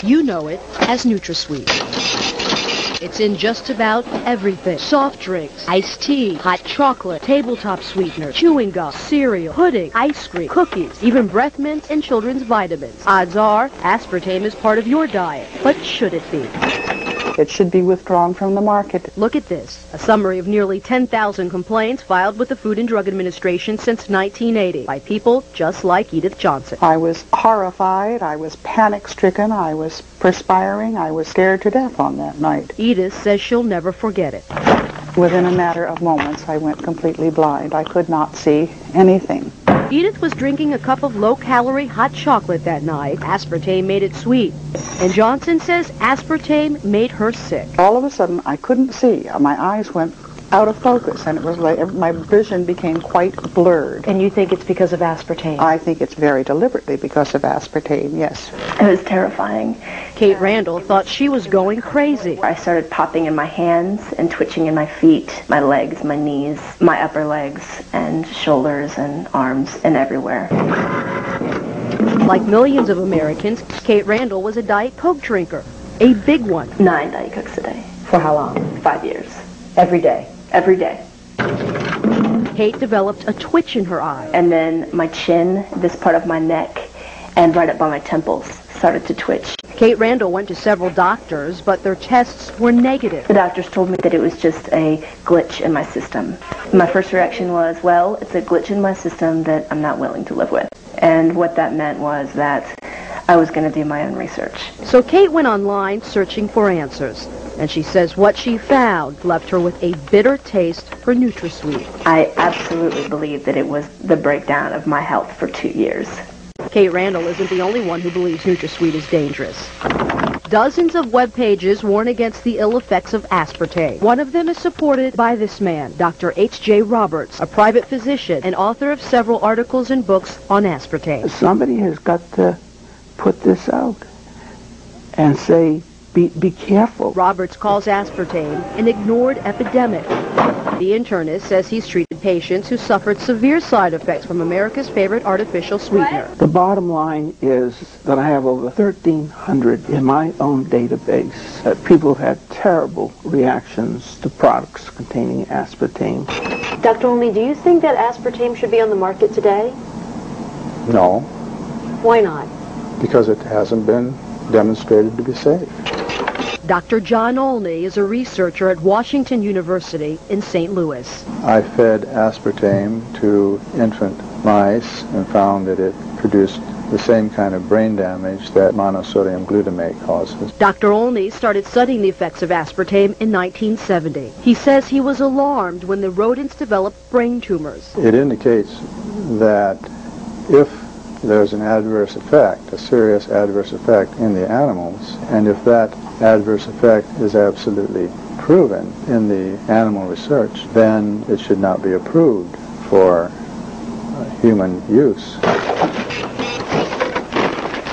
You know it as NutraSweet. It's in just about everything. Soft drinks, iced tea, hot chocolate, tabletop sweetener, chewing gum, cereal, pudding, ice cream, cookies, even breath mints and children's vitamins. Odds are, aspartame is part of your diet. But should it be? It should be withdrawn from the market. Look at this. A summary of nearly 10,000 complaints filed with the Food and Drug Administration since 1980 by people just like Edith Johnson. I was horrified. I was panic-stricken. I was perspiring. I was scared to death on that night. Edith says she'll never forget it. Within a matter of moments, I went completely blind. I could not see anything. Edith was drinking a cup of low-calorie hot chocolate that night. Aspartame made it sweet. And Johnson says aspartame made her sick. All of a sudden, I couldn't see. My eyes went out of focus, and it was like my vision became quite blurred. And you think it's because of aspartame? I think it's very deliberately because of aspartame, yes. It was terrifying. Kate Randall thought she was going crazy. I started popping in my hands and twitching in my feet, my legs, my knees, my upper legs, and shoulders and arms, and everywhere. Like millions of Americans, Kate Randall was a Diet Coke drinker. A big one. 9 Diet Cokes a day. For how long? 5 years. Every day. Every day. Kate developed a twitch in her eye. And then my chin, this part of my neck, and right up by my temples started to twitch. Kate Randall went to several doctors, but their tests were negative. The doctors told me that it was just a glitch in my system. My first reaction was, well, it's a glitch in my system that I'm not willing to live with. And what that meant was that I was going to do my own research. So Kate went online searching for answers. And she says what she found left her with a bitter taste for NutraSweet. I absolutely believe that it was the breakdown of my health for 2 years. Kate Randall isn't the only one who believes NutraSweet is dangerous. Dozens of web pages warn against the ill effects of aspartame. One of them is supported by this man, Dr. H.J. Roberts, a private physician and author of several articles and books on aspartame. Somebody has got to put this out and say, be careful. Roberts calls aspartame an ignored epidemic. The internist says he's treated patients who suffered severe side effects from America's favorite artificial sweetener. The bottom line is that I have over 1,300 in my own database that people have had terrible reactions to products containing aspartame. Dr. Olney, do you think that aspartame should be on the market today? No. Why not? Because it hasn't been demonstrated to be safe. Dr. John Olney is a researcher at Washington University in St. Louis. I fed aspartame to infant mice and found that it produced the same kind of brain damage that monosodium glutamate causes. Dr. Olney started studying the effects of aspartame in 1970. He says he was alarmed when the rodents developed brain tumors. It indicates that if there's an adverse effect, a serious adverse effect in the animals, and if that adverse effect is absolutely proven in the animal research, then it should not be approved for human use.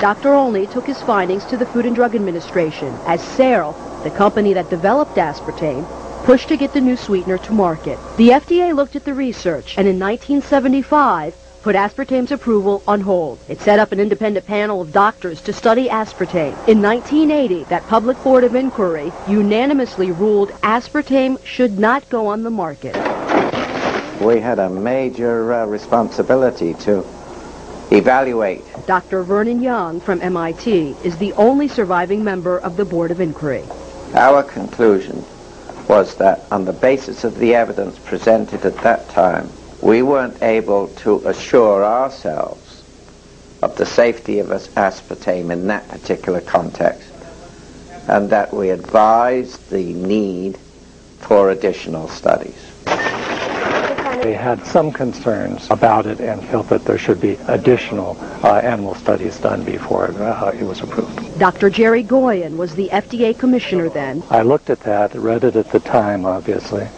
Dr. Olney took his findings to the Food and Drug Administration as Seril, the company that developed aspartame, pushed to get the new sweetener to market. The FDA looked at the research and in 1975 put aspartame's approval on hold. It set up an independent panel of doctors to study aspartame. In 1980, that public board of inquiry unanimously ruled aspartame should not go on the market. We had a major responsibility to evaluate. Dr. Vernon Young from MIT is the only surviving member of the board of inquiry. Our conclusion was that on the basis of the evidence presented at that time, we weren't able to assure ourselves of the safety of aspartame in that particular context, and that we advised the need for additional studies. They had some concerns about it and felt that there should be additional animal studies done before it was approved. Dr. Jerry Goyen was the FDA commissioner then. I looked at that, read it at the time, obviously,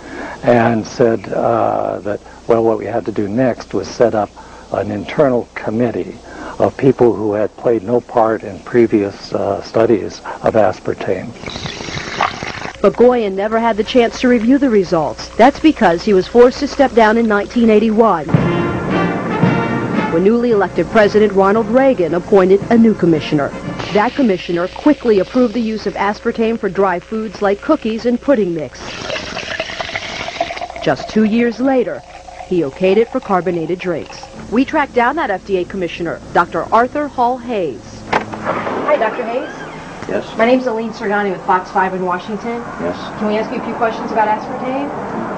and said that, well, what we had to do next was set up an internal committee of people who had played no part in previous studies of aspartame. But Goyen never had the chance to review the results. That's because he was forced to step down in 1981, when newly elected President Ronald Reagan appointed a new commissioner. That commissioner quickly approved the use of aspartame for dry foods like cookies and pudding mix. Just 2 years later, he okayed it for carbonated drinks. We tracked down that FDA commissioner, Dr. Arthur Hall Hayes. Hi, Dr. Hayes. Yes? My name's Aline Sirgani with Fox 5 in Washington. Yes? Can we ask you a few questions about aspartame?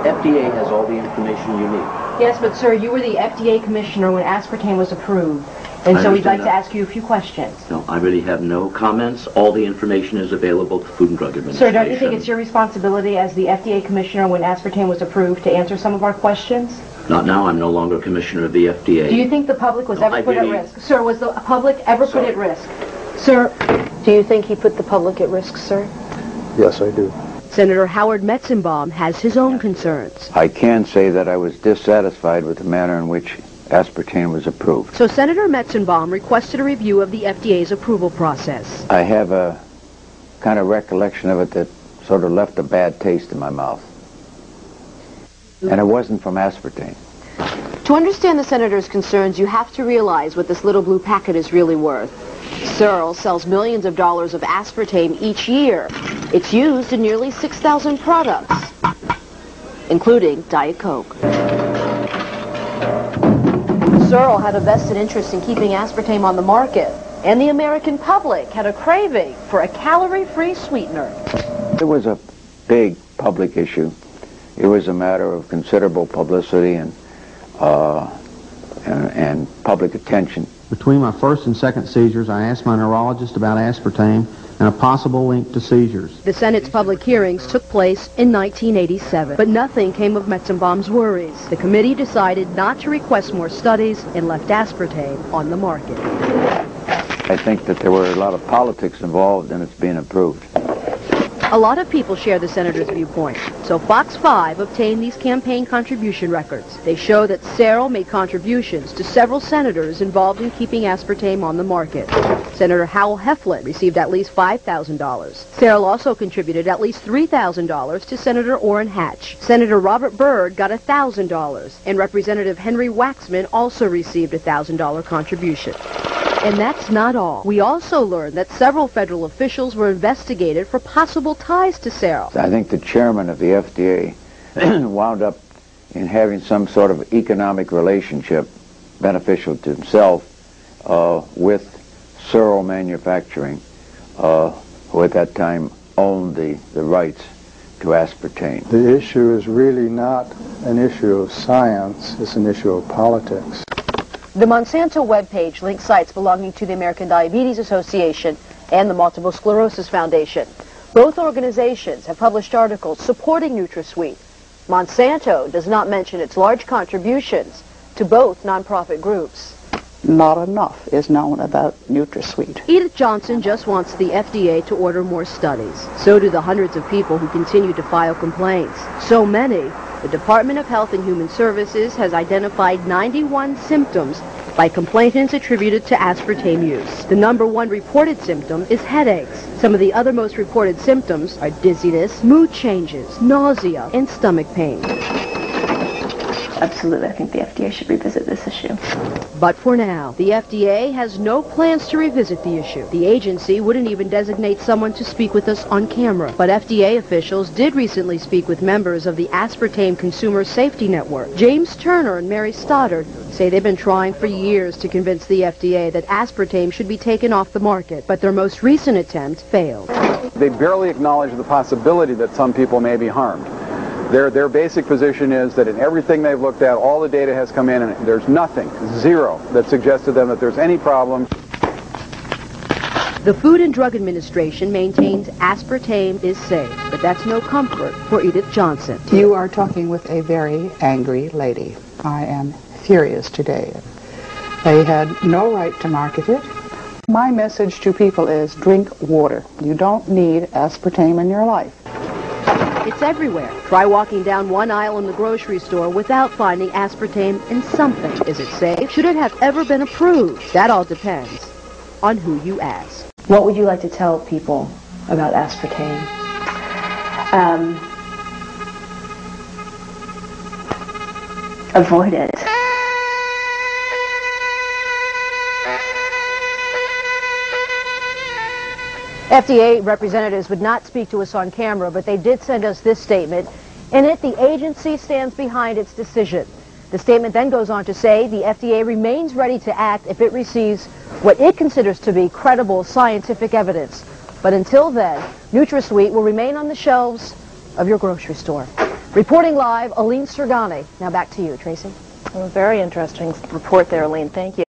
FDA has all the information you need. Yes, but sir, you were the FDA commissioner when aspartame was approved. And so we'd like to ask you a few questions. No, I really have no comments. All the information is available to Food and Drug Administration. Sir, don't you think it's your responsibility as the FDA commissioner when aspartame was approved to answer some of our questions? Not now. I'm no longer commissioner of the FDA. Do you think the public was ever put at risk? Sir, was the public ever put at risk? Sir, do you think he put the public at risk, sir? Yes, I do. Senator Howard Metzenbaum has his own concerns. I can say that I was dissatisfied with the manner in which aspartame was approved. So Senator Metzenbaum requested a review of the FDA's approval process. I have a kind of recollection of it that sort of left a bad taste in my mouth. And it wasn't from aspartame. To understand the senator's concerns, you have to realize what this little blue packet is really worth. Searle sells millions of dollars of aspartame each year. It's used in nearly 6,000 products, including Diet Coke. Searle had a vested interest in keeping aspartame on the market, and the American public had a craving for a calorie-free sweetener. It was a big public issue. It was a matter of considerable publicity and public attention. Between my first and second seizures, I asked my neurologist about aspartame and a possible link to seizures. The Senate's public hearings took place in 1987, but nothing came of Metzenbaum's worries. The committee decided not to request more studies and left aspartame on the market. I think that there were a lot of politics involved in its being approved. A lot of people share the senator's viewpoint, so Fox 5 obtained these campaign contribution records. They show that Searle made contributions to several senators involved in keeping aspartame on the market. Senator Howell Heflin received at least $5,000. Searle also contributed at least $3,000 to Senator Orrin Hatch. Senator Robert Byrd got $1,000, and Representative Henry Waxman also received a $1,000 contribution. And that's not all. We also learned that several federal officials were investigated for possible ties to Searle. I think the chairman of the FDA wound up in having some sort of economic relationship beneficial to himself with Searle Manufacturing, who at that time owned the rights to aspartame. The issue is really not an issue of science, it's an issue of politics. The Monsanto webpage links sites belonging to the American Diabetes Association and the Multiple Sclerosis Foundation. Both organizations have published articles supporting NutraSweet. Monsanto does not mention its large contributions to both nonprofit groups. Not enough is known about NutraSweet. Edith Johnson just wants the FDA to order more studies. So do the hundreds of people who continue to file complaints. So many, the Department of Health and Human Services has identified 91 symptoms by complainants attributed to aspartame use. The #1 reported symptom is headaches. Some of the other most reported symptoms are dizziness, mood changes, nausea, and stomach pain. Absolutely, I think the FDA should revisit this issue. But for now, the FDA has no plans to revisit the issue. The agency wouldn't even designate someone to speak with us on camera. But FDA officials did recently speak with members of the Aspartame Consumer Safety Network. James Turner and Mary Stoddard say they've been trying for years to convince the FDA that aspartame should be taken off the market, but their most recent attempt failed. They barely acknowledge the possibility that some people may be harmed. Their basic position is that in everything they've looked at, all the data has come in, and there's nothing, zero, that suggests to them that there's any problem. The Food and Drug Administration maintains aspartame is safe, but that's no comfort for Edith Johnson. You are talking with a very angry lady. I am furious today. They had no right to market it. My message to people is drink water. You don't need aspartame in your life. It's everywhere. Try walking down one aisle in the grocery store without finding aspartame in something. Is it safe? Should it have ever been approved? That all depends on who you ask. What would you like to tell people about aspartame? Avoid it. FDA representatives would not speak to us on camera, but they did send us this statement. In it, the agency stands behind its decision. The statement then goes on to say the FDA remains ready to act if it receives what it considers to be credible scientific evidence. But until then, NutraSweet will remain on the shelves of your grocery store. Reporting live, Aline Sergani. Now back to you, Tracy. Well, very interesting report there, Aline. Thank you.